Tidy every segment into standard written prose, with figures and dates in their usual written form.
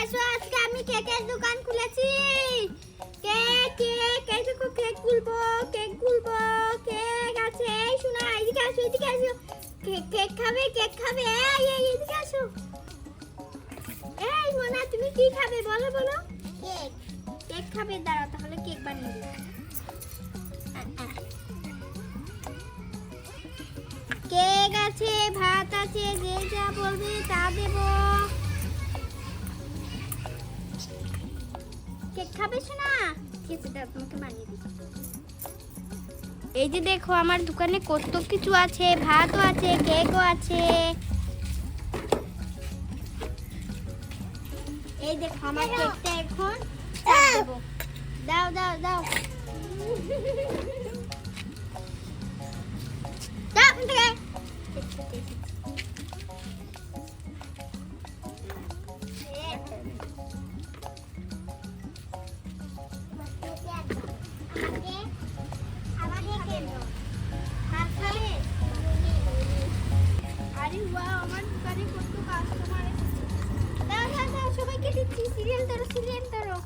আসো আজকে আমি কেকের দোকান খুলেছি। কেক কেক এই দেখো কেক গুলবো কেক আছে। এই শোনা এদিকে আসো কেক খাবে এই এদিকে আসো। এই মোনা তুমি কি খাবে বলো বলো। কেক খাবে, দাঁড়াও তাহলে কেক বানিয়ে দিই। কেক আছে, ভাত আছে, যে যা বলবে তা দেব। কেক খাবে শোনা? ঠিক আছে দাও তোমাকে বানিয়ে দিই। এই যে দেখো আমার দোকানে কত কিছু আছে, ভাতও আছে, কেকও আছে। এই দেখো আমার কেকটা এখন দেব। দাও দাও দাও দাও থেকে। আরে ওয়াও আমার দোকানে কত কাস্টমার এসেছে। দাও দাও দাও সবাইকে দিচ্ছি। সিরিয়াল ধরো।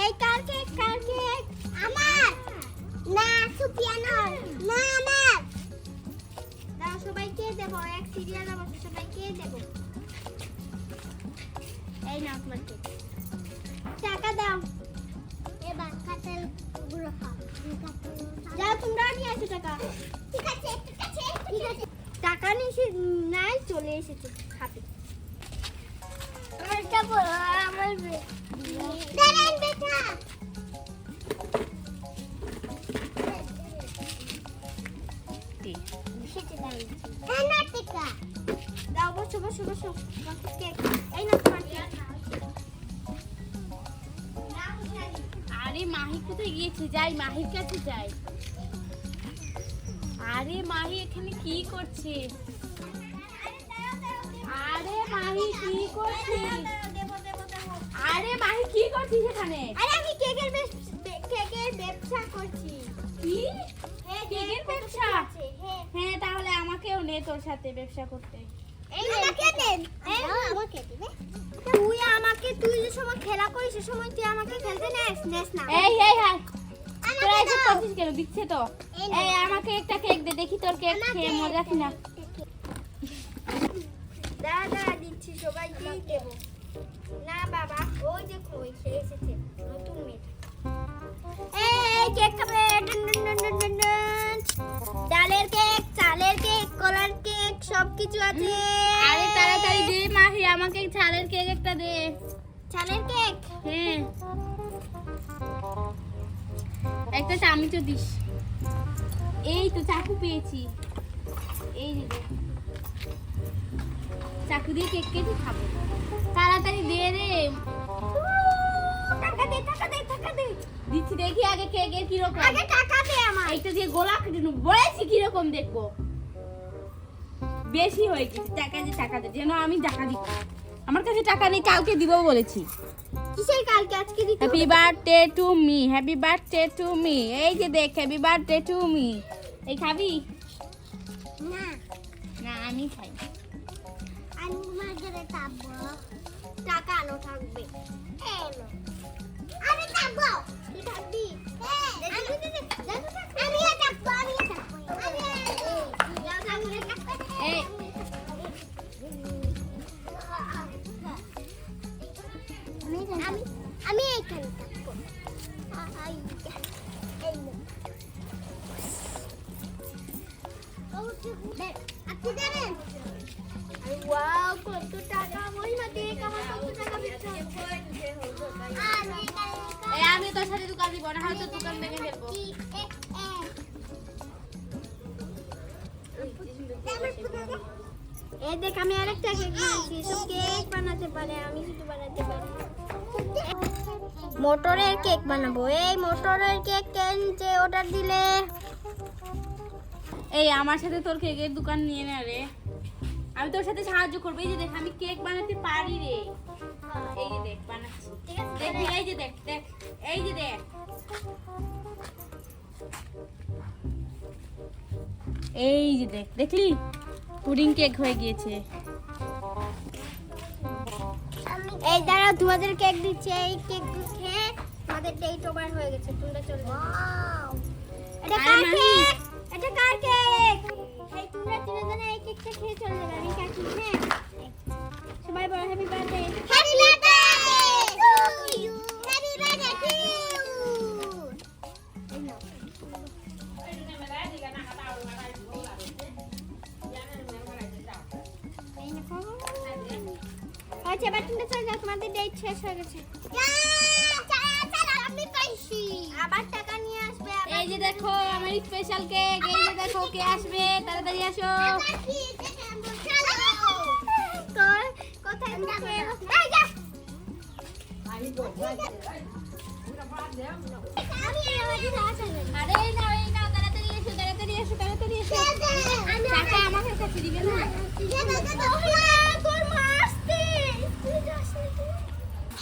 এই কার কেক আমার না সুপিয়ানোর না আমার। দাও সবাইকে দেব, এক সিরিয়াল আমাকে সবাইকে দেব। এই নাও তোমার কেক। টাকা দাও। এবার কাটেল গুলো খাও। যাও তোমরা নিয়ে আসো টাকা। ঠিক আছে টাকা নিয়ে নাই চলে এসেছে খাবে। এটা বলো আমার দাঁড়ান বেটা। দাও বসো। কেক এই না তোমার কেক। আরে মাহি কোথায় গিয়েছে? যাই মাহির কাছে যাই। আরে মাহি এখানে কি করছে? আরে মাহি কি করছিস? আরে মাহি কি করছিস এখানে? আরে আমি কেকের ব্যবসা করছি। কি কেকের ব্যবসা? হ্যাঁ হ্যাঁ তাহলে আমাকেও নে তোর সাথে ব্যবসা করতে। এই আমাকে দেন। আমাকে দিবে। তুই যে সময় খেলা করিস সে সময় তুই আমাকে খেলতে নেস না। এই হাই তোরা এসব করছিস কেন? দিচ্ছে তো। এই আমাকে একটা কেক দে, দেখি তোর কেক খেয়ে মজা কিনা। দাদা দিচ্ছি সবাইকেই দেব। না বাবা ওই দেখো ওই খেয়ে এসেছে নতুন মেয়ে। এই কেক খাবে। ডালের কেক, চালের কেক, কলার কেক সবকিছু আছে। আরে তাড়াতাড়ি দে মাহি, আমাকে চালের কেক একটা দে। চালের কেক? হ্যাঁ একটা চামচও দিস। এই তো চাকু পেয়েছি। এই যে দেখ, চাকু দিয়ে কেক কেটে খাবো। তাড়াতাড়ি দে রে। টাকা দে। দিচ্ছি, দেখি আগে কেকের কিরকম। আগে টাকা দে আমার। এইটা দিয়ে গোলা কেটে নেবো। বলেছি কিরকম দেখবো। বেশি হয়ে গেছে। টাকা দে যেন আমি টাকা দিই। আমার কাছে টাকা নেই, কালকে দিব বলেছি। কিসের কালকে? আজকে দিতে হ্যাপি বার্থডে টু মি। এই যে দেখ, হ্যাপি বার্থডে টু মি। এই খাবি? না না আমি খাই। আমি মাঝে খাবো। টাকা আনো থাকবে। আমি থাকবো। তুই থাকবি? আমি থাকবো। এই আমি এইখানে থাকবো। আপনি জানেন? ওয়াও কত টাকা! মহিমা দেখ আমার কত টাকা দিচ্ছে। এই আমি তোর সাথে দোকান দিব না, হয়তো দোকান ভেঙে ফেলবো। এই দেখ আমি আরেকটা কেক বানাচ্ছি। সব কেক বানাতে পারে, আমি শুধু বানাতে পারি। মোটরের কেক বানাবো। এই মোটরের কেক যে অর্ডার দিলে। এই আমার সাথে তোর কেকের দোকান নিয়ে নে রে। আমি তোর সাথে সাহায্য করবো। এই যে দেখ আমি কেক বানাতে পারি রে। এই যে দেখ বানাচ্ছি। দেখ এই যে দেখ এই যে দেখ। এই যে দেখ, দেখলি পুডিং কেক হয়ে গিয়েছে। এই দাঁড়াও তোমাদের কেক দিচ্ছে এই কেক খেয়ে আমাদের ডেট ওভার হয়ে গেছে তোমরা চলে যাও এটা কার কেক এটা কার কেক এই তোমরা তিনজনে এই কেকটা খেয়ে চলে যাবে আমি কাটি হ্যাঁ সবাই বলো happy birthday happy birthday to you happy birthday to আচ্ছা এবার তোমরা চলে যাও তোমাদের ডেট শেষ হয়ে গেছে আমি পাইছি আবার টাকা নিয়ে আসবে এই যে দেখো আমার স্পেশাল কেক এই যে দেখো কে আসবে তাড়াতাড়ি আসো কোথায় আরে নাও এই নাও তাড়াতাড়ি এসো তাড়াতাড়ি এসো তাড়াতাড়ি এসো টাকা আমার কাছে দিবে না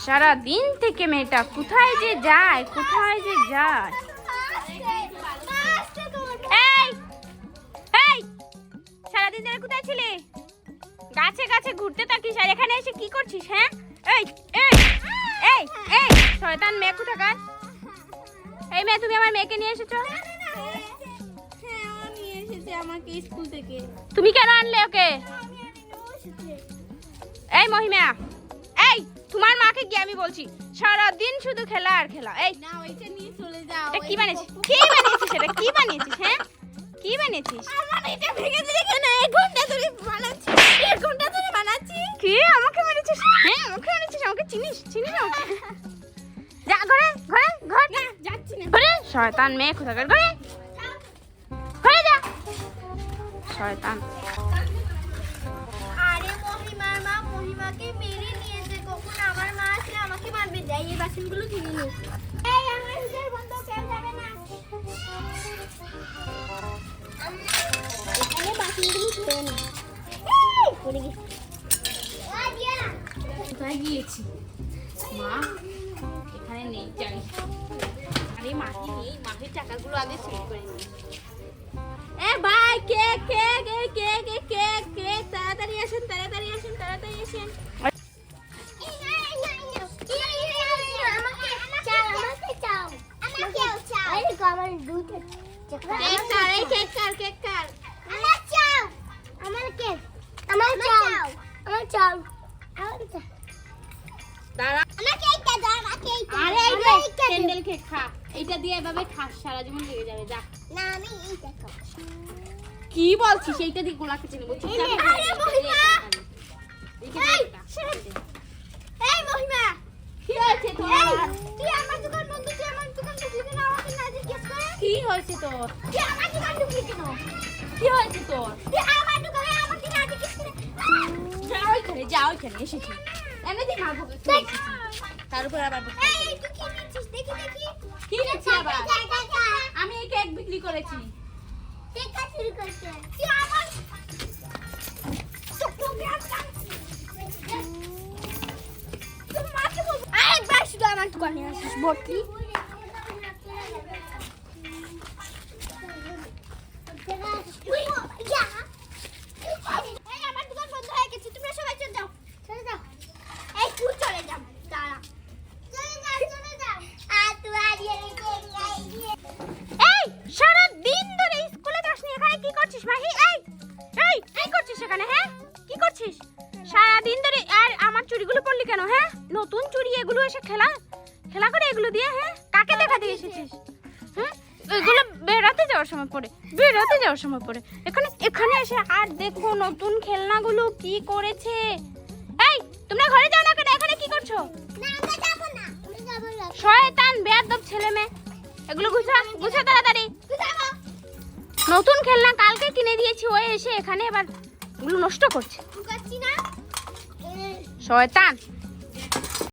সারা দিন থেকে মেয়েটা কোথায় যে যায় এই এই সারাদিন ধরে কোথায় ছিলে গাছে গাছে ঘুরতে থাকিস আর এখানে এসে কি করছিস হ্যাঁ এই এই এই এই শয়তান মেয়ে কোথাকার এই মেয়ে তুমি আমার মেয়েকে নিয়ে এসেছো হ্যাঁ আমি এসেছি আমাকে স্কুল থেকে তুমি কেন আনলে ওকে এই মহিমা এই তোমার মাকে কি আমি বলছি সারা দিন শুধু খেলা আর খেলা এই না ওইটা নিয়ে চলে যাও এটা কি বানিয়েছিস এটা কি বানিয়েছিস হ্যাঁ কি বানিয়েছিস আমার এটা ভেঙে দিলে কেন 1 ঘন্টা ধরে বানাচ্ছি 1 ঘন্টা ধরে বানাচ্ছি কি আমাকে মেরেছিস হ্যাঁ আমাকে মেরেছিস আমাকে চিনিস আমাকে যা ঘর না যাচ্ছি না ঘরে শয়তান মেয়ে কোথাকার ঘরে যা শয়তান আরে মহিমার মা মহিমাকে মেরে নিয়েছে কখন আমার মা আসলে আমাকে মারবে যাই এই বাসনগুলো কিনে নিই এই আমার হুজুর বন্ধ কেউ যাবে না এখানে বাসনগুলো খেয়ে নি এই পড়ে গেছে কোথায় গিয়েছি মা এখানে নেই জানি আরে মাকে নেই মাটির টাকাগুলো আগে সেট করে নিই এ ভাই কেক কেক এই কেক এই কেক কেক তাড়াতাড়ি আসেন আমার দুধ কেক কার এই কেক কার আমার চাও আমার কেক আমার চাও দাঁড়া আমার কেকটা দাও আমার কেকটা আরে এই যে ক্যান্ডেল কেক খা এইটা দিয়ে এভাবে খাস সারা জীবন লেগে যাবে যা না আমি এইটা খাবো কি বলছিস এইটা দিয়ে গোলা খেতে নেব আরে মহিমা এই মহিমা কি হয়েছে তোর তুই আমার দোকান বন্ধ তুই আমার দোকান ঢুকলি না আমাকে না জিজ্ঞেস করে কি হয়েছে তোর তুই আমার দোকান ঢুকলি কেন কি হয়েছে তোর তুই আমার দোকানে আমাকে না জিজ্ঞেস করে যা ওইখানে এসেছি এমনিতে মারবো তার উপর আবার এই তুই কি নিচ্ছিস দেখি কি নিচ্ছি আবার আমি এই কেক বিক্রি করেছি কেক চুরি করছিস তুই আমার আরেকবার শুধু আমার দোকানে আসিস বটলি আমার দোকান বন্ধ হয়ে গেছে তোমরা সবাই চলে যাও এই তুই চলে যাও দাঁড়া চলে যাও আর তুই এই সারা দিন ধরে স্কুলে যাসনি এখানে কি করছিস মাহি এই কি করছিস এখানে হ্যাঁ কি করছিস সারা দিন ধরে আর আমার চুড়িগুলো পরলি কেন হ্যাঁ নতুন চুড়ি এগুলো এসে খেলা করে এগুলো দিয়ে হ্যাঁ কাকে দেখাতে এসেছিস হ্যাঁ এগুলো বেরাতে যাওয়ার সময় পড়ে এখানে এসে আর দেখো নতুন খেলনাগুলো কি করেছে এই তোমরা ঘরে যাও না কেন এখানে কি করছো না আমরা যাব না আমরা যাব না শয়তান বেয়াদব ছেলে মেয়ে এগুলো গুছা তাড়াতাড়ি নতুন খেলনা কালকে কিনে দিয়েছি ওই এসে এখানে এবার এগুলো নষ্ট করছে ঢুকাচ্ছি না শয়তান